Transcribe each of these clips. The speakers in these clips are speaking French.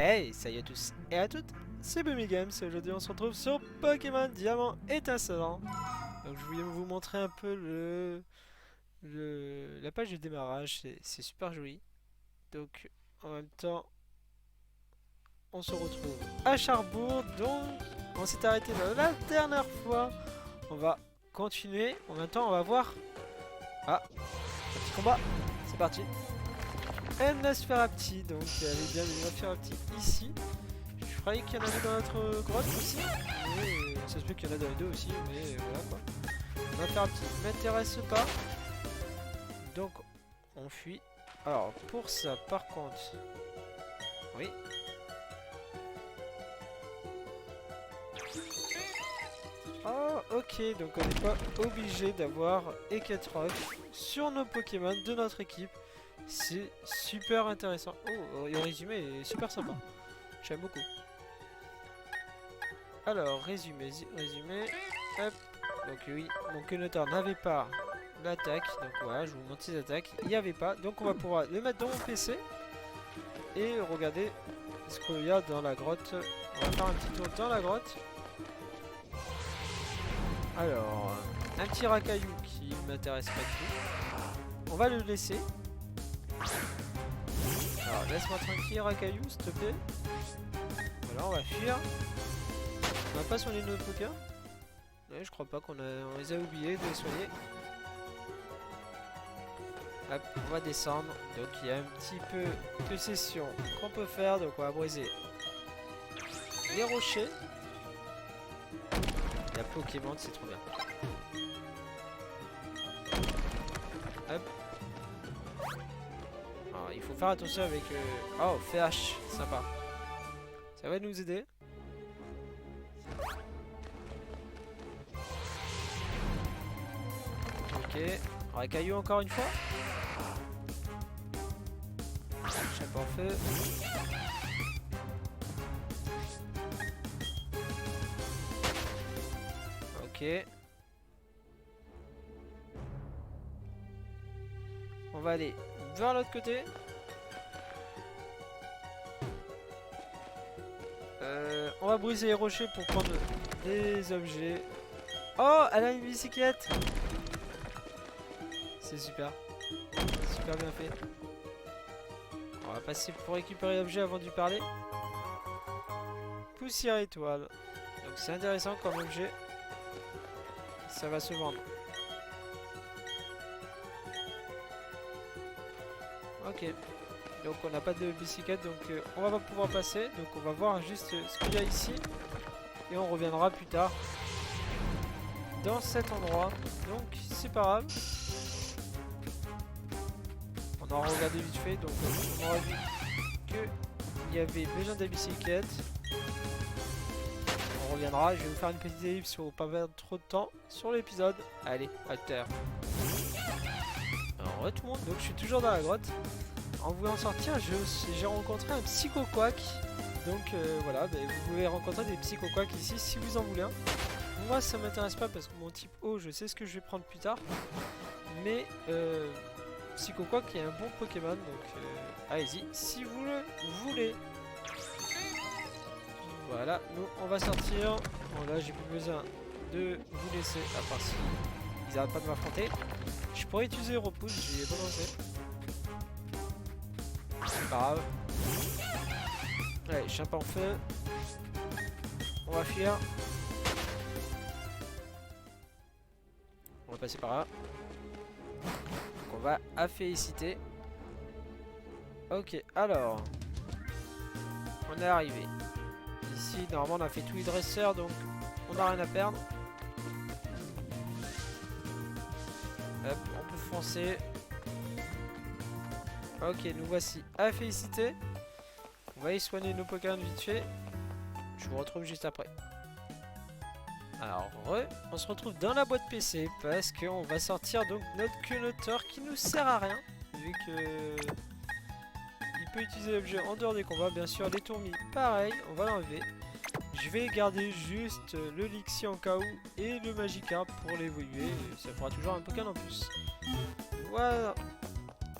Hey, salut à tous et à toutes, c'est Bumi Games et aujourd'hui on se retrouve sur Pokémon Diamant étincelant. Donc je voulais vous montrer un peu la page de démarrage, c'est super joli. Donc en même temps on se retrouve à Charbourg, donc on s'est arrêté la dernière fois. On va continuer, en même temps on va voir... Ah, un petit combat, c'est parti. Nosferapti, donc elle est bien Nosferapti ici. Je croyais qu'il y en avait dans notre grotte aussi, mais ça se peut qu'il y en a dans les deux aussi, mais voilà quoi. On va faire un petit, m'intéresse pas, donc on fuit. Alors pour ça par contre, oui. Oh ok, donc on n'est pas obligé d'avoir Eketron sur nos Pokémon de notre équipe. C'est super intéressant. Oh, et en résumé, est super sympa. J'aime beaucoup. Alors, résumé. Hop. Donc oui, mon Kenotor n'avait pas l'attaque. Donc voilà, je vous montre ses attaques. Il n'y avait pas. Donc on va pouvoir le mettre dans mon PC. Et regarder ce qu'il y a dans la grotte. On va faire un petit tour dans la grotte. Alors, un petit racaillou qui m'intéresse pas du tout. On va le laisser. Alors, laisse-moi tranquille, racaillou, s'il te plaît. Voilà, on va fuir. On va pas soigner nos Pokémon. Ouais, je crois pas on les a oubliés de les soigner. Hop, on va descendre. Donc il y a un petit peu de session qu'on peut faire. Donc on va briser les rochers. La Pokémon, c'est trop bien. Hop. Alors, il faut faire attention avec... Oh, FH, sympa. Ça va nous aider. Ok. Racaillou encore une fois. Chape en feu. Ok. On va aller vers l'autre côté. On va briser les rochers pour prendre des objets. Oh, elle a une bicyclette. C'est super. Super bien fait. On va passer pour récupérer l'objet avant de lui parler. Poussière étoile. Donc c'est intéressant comme objet. Ça va se vendre. Ok. Donc on n'a pas de bicyclette, donc on va pas pouvoir passer. Donc on va voir juste ce qu'il y a ici. Et on reviendra plus tard dans cet endroit. Donc c'est pas grave. On a regardé vite fait, donc on aura vu qu'il y avait besoin de bicyclette. On reviendra, je vais vous faire une petite ellipse pour pas perdre trop de temps sur l'épisode. Allez, à tout à l'heure. Alors tout le monde, donc je suis toujours dans la grotte. En voulant sortir, j'ai rencontré un Psychoquack. Donc voilà, vous pouvez rencontrer des Psychoquack ici si vous en voulez un. Moi ça m'intéresse pas parce que mon type O, je sais ce que je vais prendre plus tard. Mais Psychoquack est un bon Pokémon, donc allez-y si vous le voulez. Voilà, nous on va sortir. Bon là j'ai plus besoin de vous laisser, à part si ils arrêtent pas de m'affronter. Je pourrais utiliser repousse, j'y ai pas pensé. C'est pas grave. Allez, chape en feu. On va fuir. On va passer par là. Donc on va à féliciter. Ok, alors. On est arrivé. Ici, normalement, on a fait tous les dresseurs, donc on n'a rien à perdre. Hop, on peut foncer. Ok, nous voici à féliciter. On va y soigner nos Pokémon vite fait. Je vous retrouve juste après. Alors, on se retrouve dans la boîte PC parce qu'on va sortir donc notre Kenotor qui nous sert à rien. Vu que il peut utiliser l'objet en dehors des combats. Bien sûr, les tourmis, pareil, on va l'enlever. Je vais garder juste le Lixie en cas où et le Magikarp pour l'évoluer. Ça fera toujours un Pokémon en plus. Voilà.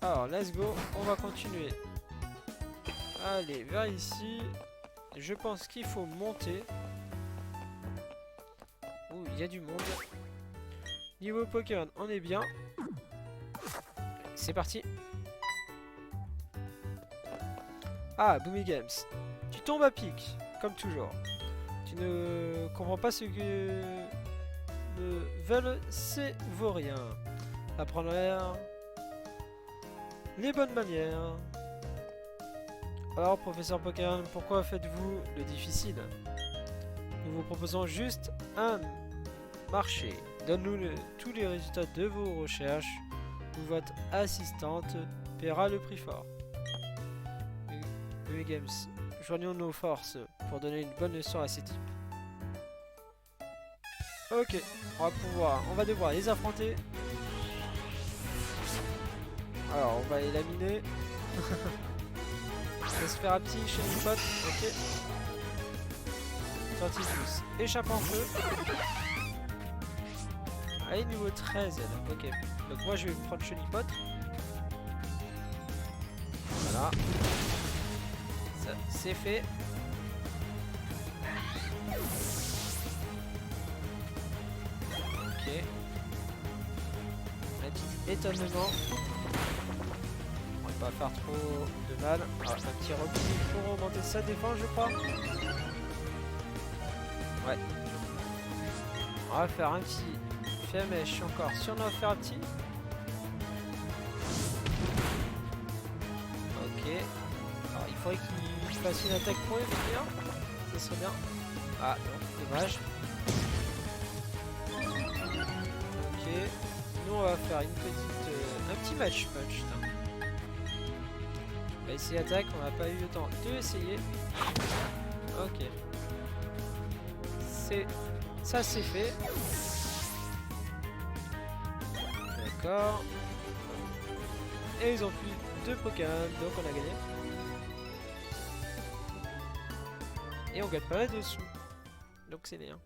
Alors, let's go. On va continuer Allez, vers ici. Je pense qu'il faut monter. Ouh, il y a du monde. Niveau Pokémon, on est bien. C'est parti. Ah, Boomy Games. Tu tombes à pic, comme toujours. Tu ne comprends pas ce que veulent ces vauriens. Apprendre l'air. Les bonnes manières. Alors, professeur Pokémon, pourquoi faites-vous le difficile? Nous vous proposons juste un marché. Donne-nous tous les résultats de vos recherches. Ou votre assistante paiera le prix fort. Boomy Games, joignons nos forces pour donner une bonne leçon à ces types. Ok, on va devoir les affronter. Alors, on va les laminer. On va se faire un petit chenipot, ok. Tortifus, échappe en feu. Allez, niveau 13, elle. Ok. Donc moi je vais prendre chenipot. Voilà. Ça, c'est fait. Ok. Un petit étonnement. On va pas faire trop de mal. Alors, un petit repli pour augmenter sa défense, je crois. Ouais. On va faire un petit mèche encore sur notre Ferapti. Ok. Alors, il faudrait qu'il fasse une attaque pour lui, bien. Ça serait bien. Ah non, dommage. Ok. Nous on va faire une petite, un petit match punch. On va essayer l'attaque, on n'a pas eu le temps de essayer. Ok. Ça c'est fait. D'accord. Et ils ont plus de Pokémon, donc on a gagné. Et on gagne pas mal de sous. Donc c'est bien.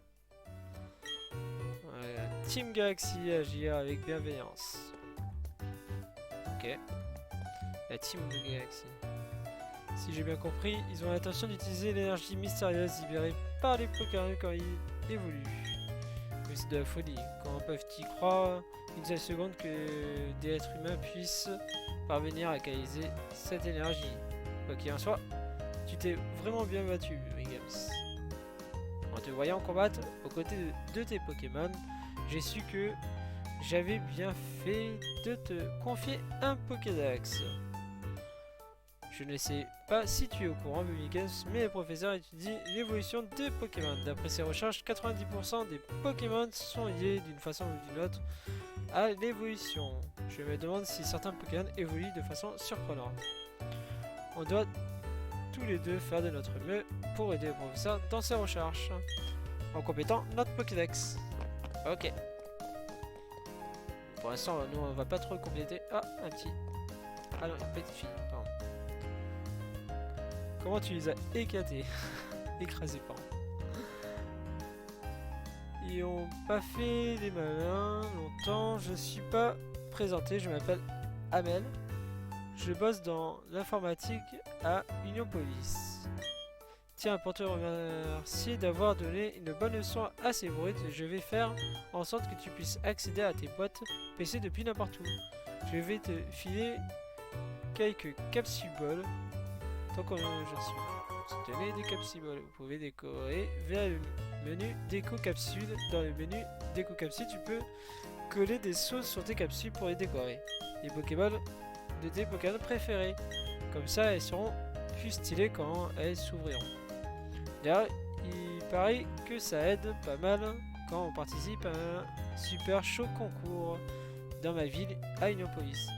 Team Galaxy agir avec bienveillance. Ok. La Team de Galaxy. Si j'ai bien compris, ils ont l'intention d'utiliser l'énergie mystérieuse libérée par les Pokémon quand ils évoluent. Mais c'est de la folie. Comment peuvent-ils croire une seule seconde que des êtres humains puissent parvenir à canaliser cette énergie? Quoi qu'il en soit, tu t'es vraiment bien battu, Games. En te voyant combattre aux côtés de tes Pokémon, j'ai su que j'avais bien fait de te confier un Pokédex. Je ne sais pas si tu es au courant, Games, mais les professeurs étudient l'évolution des Pokémon. D'après ses recherches, 90% des Pokémon sont liés d'une façon ou d'une autre à l'évolution. Je me demande si certains Pokémon évoluent de façon surprenante. On doit tous les deux faire de notre mieux pour aider le professeur dans ses recherches, en complétant notre Pokédex. Ok. Pour l'instant, nous on va pas trop le compléter. Ah, un petit. Ah non, une petite fille, pardon. Comment tu les as éclatés? Écrasés, pardon. Ils ont pas fait des malins longtemps. Je suis pas présenté, je m'appelle Amel. Je bosse dans l'informatique à Union Police. Tiens, pour te remercier d'avoir donné une bonne leçon à ces brutes, je vais faire en sorte que tu puisses accéder à tes boîtes PC depuis n'importe où. Je vais te filer quelques capsules. Tant qu'on j'en suis. Tenez des capsules. Vous pouvez décorer via le menu déco capsule. Dans le menu déco capsule, tu peux coller des sauces sur tes capsules pour les décorer. Les Pokéballs de tes Pokémon préférés. Comme ça, elles seront plus stylées quand elles s'ouvriront. D'ailleurs, il paraît que ça aide pas mal quand on participe à un super chaud concours dans ma ville à Union Police.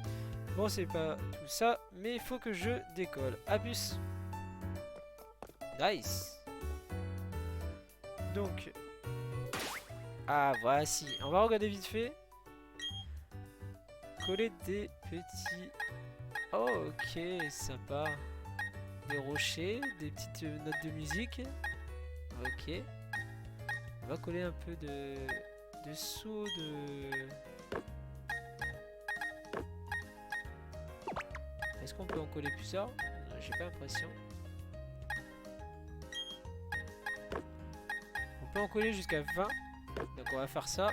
Bon, c'est pas tout ça, mais il faut que je décolle. A plus. Nice. Donc, ah voici. On va regarder vite fait. Coller des petits. Oh, ok, sympa. Des rochers, des petites notes de musique. Ok. On va coller un peu de sauts de. Est-ce qu'on peut en coller plusieurs? J'ai pas l'impression. On peut en coller jusqu'à 20. Donc on va faire ça.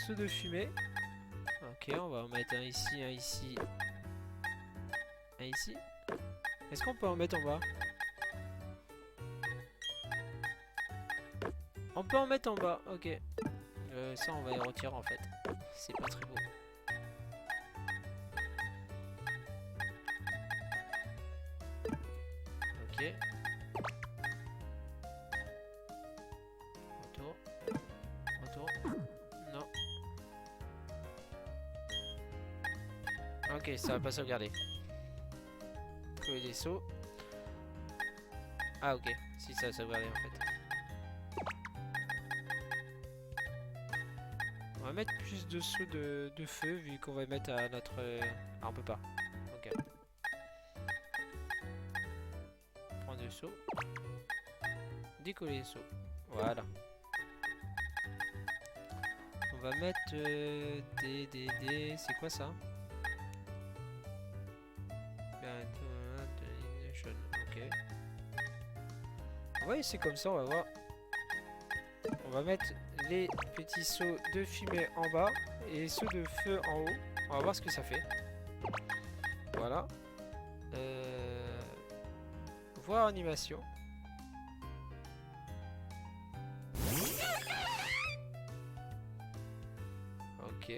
Saut de fumée. Ok, on va en mettre un ici, un ici. Un ici. Est-ce qu'on peut en mettre en bas? On peut en mettre en bas, ok. Ça on va y retirer en fait. C'est pas très beau. Ok. Retour. Retour. Non. Ok, ça va pas sauvegarder. Coller des sauts. Ah ok, si ça a sauvegardé en fait. On va mettre plus de sauts de feu vu qu'on va mettre à notre... Ah on peut pas. Ok. Prendre le saut. Décoller les sauts. Voilà. On va mettre des... C'est quoi ça? Ok. Ouais, c'est comme ça, on va voir. On va mettre les petits sauts de fumée en bas et les sauts de feu en haut. On va voir ce que ça fait. Voilà. Voir animation. Ok.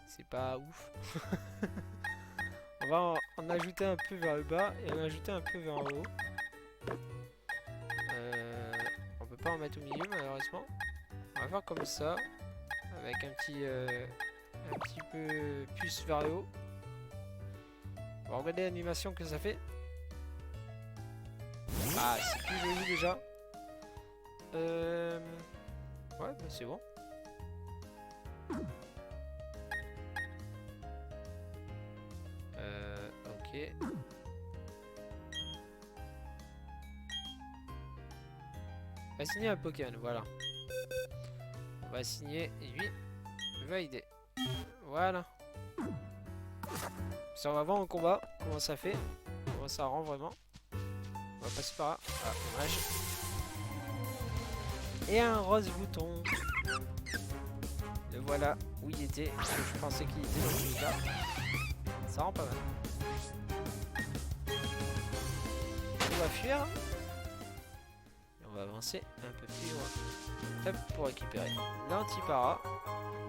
C'est pas ouf. On va en ajouter un peu vers le bas et en ajouter un peu vers le haut. On peut pas en mettre au milieu malheureusement. On va faire comme ça. Avec un petit peu plus vers le haut. On va regarder l'animation que ça fait. Ah, c'est plus joli déjà. Ouais, bah c'est bon. Ok. Assigner un Pokémon, voilà. On va assigner lui. Valider. Voilà. Ça, on va voir en combat comment ça fait. Comment ça rend vraiment. On va passer par là. Ah, dommage. Et un rose bouton. Le voilà où il était. Je pensais qu'il était dans celui-là. Ça rend pas mal. On va fuir. Et on va avancer un peu plus loin. Hop, pour récupérer l'antipara.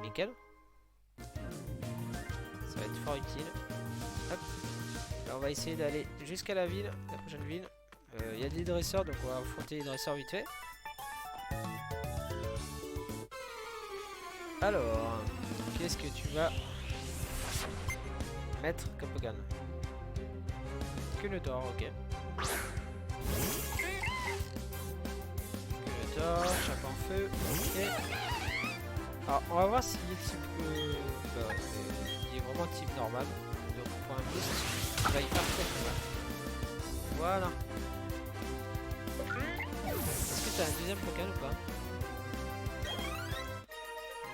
Nickel. Ça va être fort utile. Hop. Là, on va essayer d'aller jusqu'à la ville, la prochaine ville. Il y a des dresseurs, donc on va affronter les dresseurs vite fait. Alors, qu'est-ce que tu vas mettre comme Pokémon? Que le d'or, ok. Que le d'or, chape en feu, ok. Alors, on va voir s'il est type... il est vraiment type normal. Donc pour un boost, il va y faire très mal. Voilà. Est-ce que tu as un deuxième Pokémon ou pas?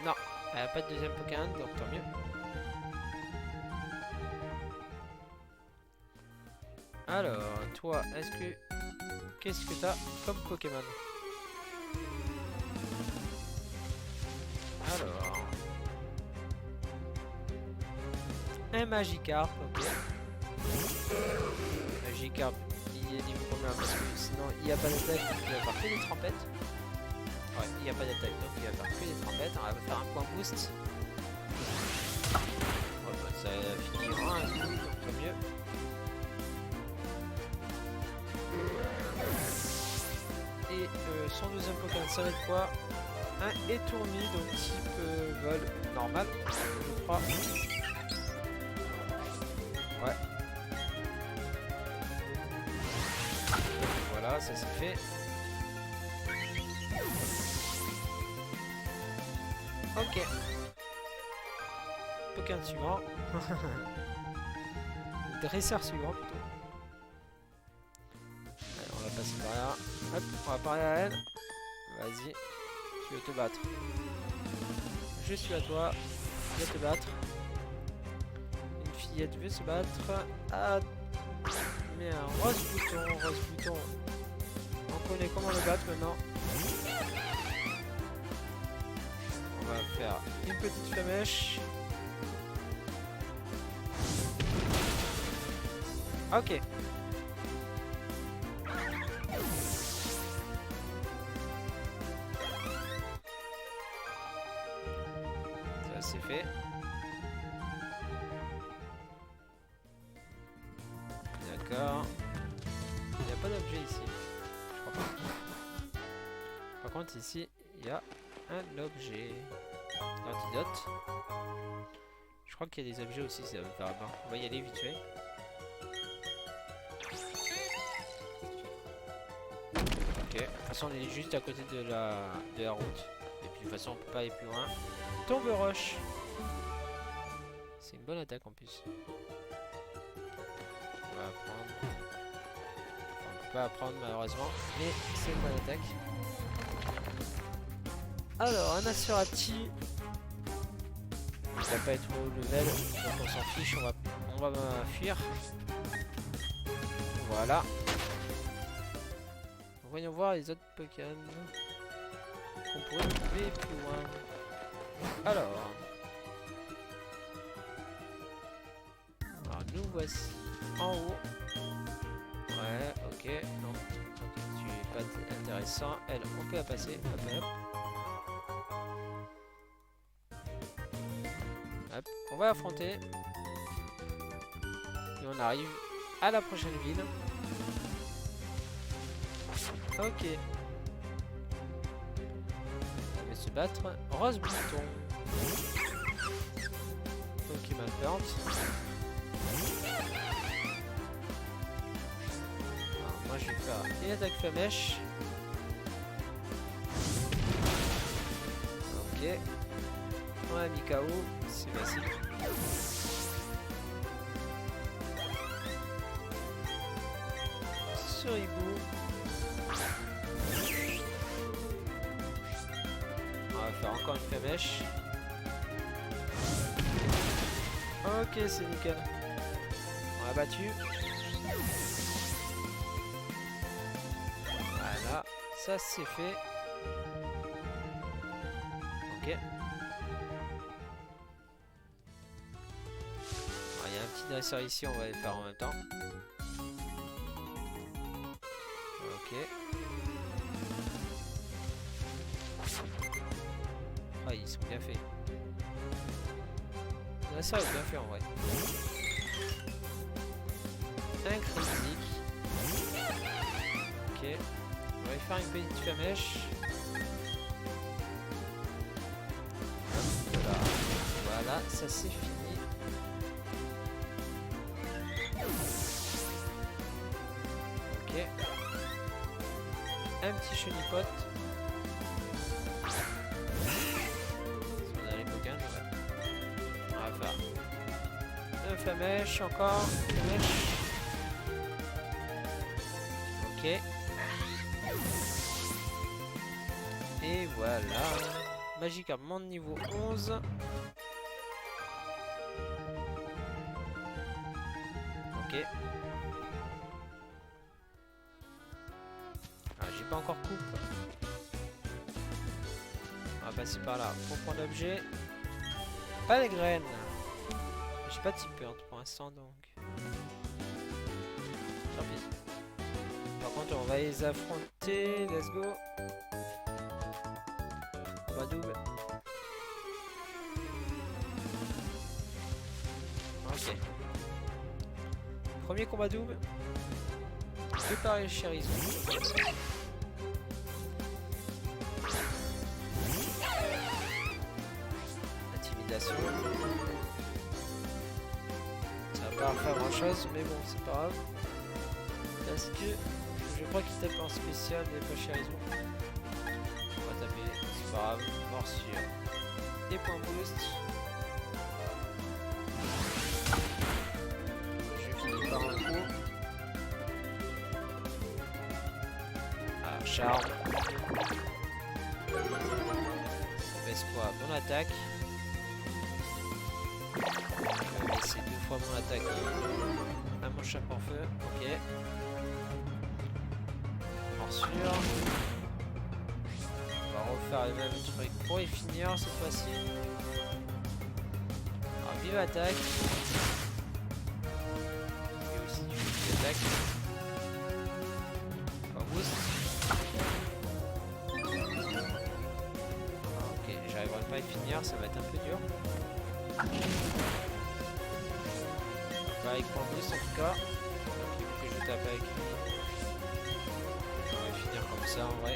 Non, elle n'a pas de deuxième Pokémon, donc tant mieux. Alors, toi, qu'est-ce que t'as comme Pokémon? Alors... Un Magikarp, ok. Magikarp, il est niveau combien? Parce que sinon, il n'y a pas d'attaque, donc il va faire que des trempettes. Ouais, il n'y a pas d'attaque, donc il va faire que des trempettes. On va faire un point boost. Ouais, bah, ça finira un coup, donc tant mieux. Et son deuxième Pokémon, ça va être quoi? Un étourmi, donc type vol normal, je crois. Ouais. Voilà, ça c'est fait. Ok. Pokémon suivant. Dresseur suivant plutôt. Allez, on va passer par là. Hop, on va parler à elle. Vas-y. Tu veux te battre. Je suis à toi. Je vais te battre. Une fillette veut se battre. Ah. Mais un rose bouton. connaît comment le battre maintenant. On va faire une petite flamèche. Ok. Ça c'est fait. D'accord. Il n'y a pas d'objet ici. Je crois pas. Par contre ici, il y a un objet. L'antidote. Je crois qu'il y a des objets aussi, ça va me faire peur. On va y aller vite fait. Ok, de toute façon on est juste à côté de la route. Et puis de toute façon on peut pas aller plus loin. Tombe roche. C'est une bonne attaque en plus. On va apprendre. Enfin, on peut pas apprendre malheureusement, mais c'est une bonne attaque. Alors un Asurati. Il va pas être au level, donc on s'en fiche, on va fuir. Voilà. Voyons voir les autres Pokémon qu'on pourrait trouver plus loin. Alors nous voici en haut. Ouais, ok, non, ok, tu es pas intéressant. Elle, on peut la passer. Hop, hop. Hop, on va affronter. Et on arrive à la prochaine ville. Ok. On va se battre. Rose Bouton. Ok, ma plante. Alors, moi je vais faire une attaque flamèche. Ok. On a mis KO. C'est facile. Suribou. On va faire encore une flamèche. Ok, c'est nickel. On l'a battu. Voilà, ça c'est fait. Ok. Il y a un petit dresseur ici, on va le faire en même temps. Ok. Ah, ils sont bien faits. Le dresseur est bien fait en vrai. Un critique. Ok. On va y faire une petite flamèche. Voilà. Voilà, ça c'est fini. Ok. Un petit chenipote. Si on a les Pokémon, ouais. On va faire une flamèche, encore une flamèche. Ok. Et voilà. Magikarp niveau 11. Ok. Ah, j'ai pas encore coupe. On va passer par là pour prendre l'objet. Pas les graines. J'ai pas de type Earth pour l'instant donc. Tant pis. Par contre on va les affronter. Let's go. On va double. Ok. Premier combat double. Préparez les Chérison. Intimidation. Ça va pas faire grand chose, mais bon, c'est pas grave. Parce que je crois qu'il tape en spécial, mais pas Chérison. On va taper, c'est pas grave. Morsure. Et point boost. Je finis par un coup. Ah, charme. Ça baisse quoi? Bonne attaque. Je vais baisser 2 fois mon attaque à mon chape en feu. Ok. morsure. On va refaire le même truc pour y finir cette fois-ci. Alors vive attaque. Et aussi du vive attaque. Enfin, boost. Ok, j'arriverai pas à y finir, ça va être un peu dur. Pas avec point boost en tout cas. Donc il faut que je tape avec lui. On va finir comme ça en vrai.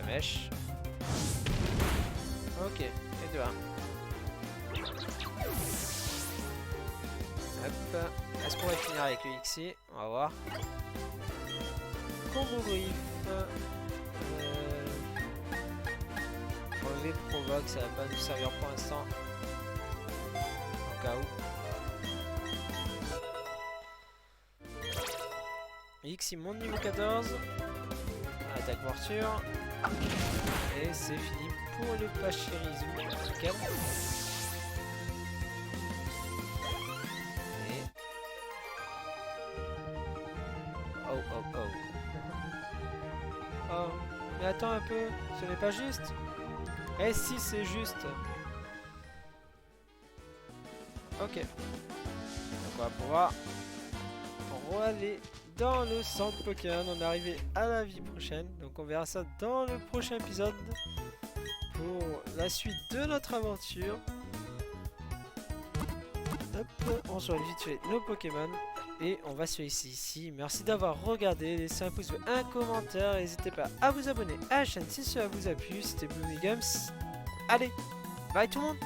Mèche. Ok, et 2-1. Hop. Est-ce qu'on va finir avec le XI? On va voir. Combo griffe. Enlever provoque, ça va pas nous servir pour l'instant. En cas où. XI monte niveau 14. Attaque morsure. Et c'est fini pour le Pachirisu. Nickel. Et... Oh oh oh. Oh, mais attends un peu, ce n'est pas juste. Eh si, c'est juste. Ok. Donc on va pouvoir aller dans le centre Pokémon. On est arrivé à la vie prochaine. Donc on verra ça dans le prochain épisode pour la suite de notre aventure. Hop, on surveille vite fait nos Pokémon. Et on va se laisser ici. Merci d'avoir regardé. Laissez un pouce bleu, un commentaire. N'hésitez pas à vous abonner à la chaîne si cela vous a plu. C'était Bloomy Gums. Allez, bye tout le monde.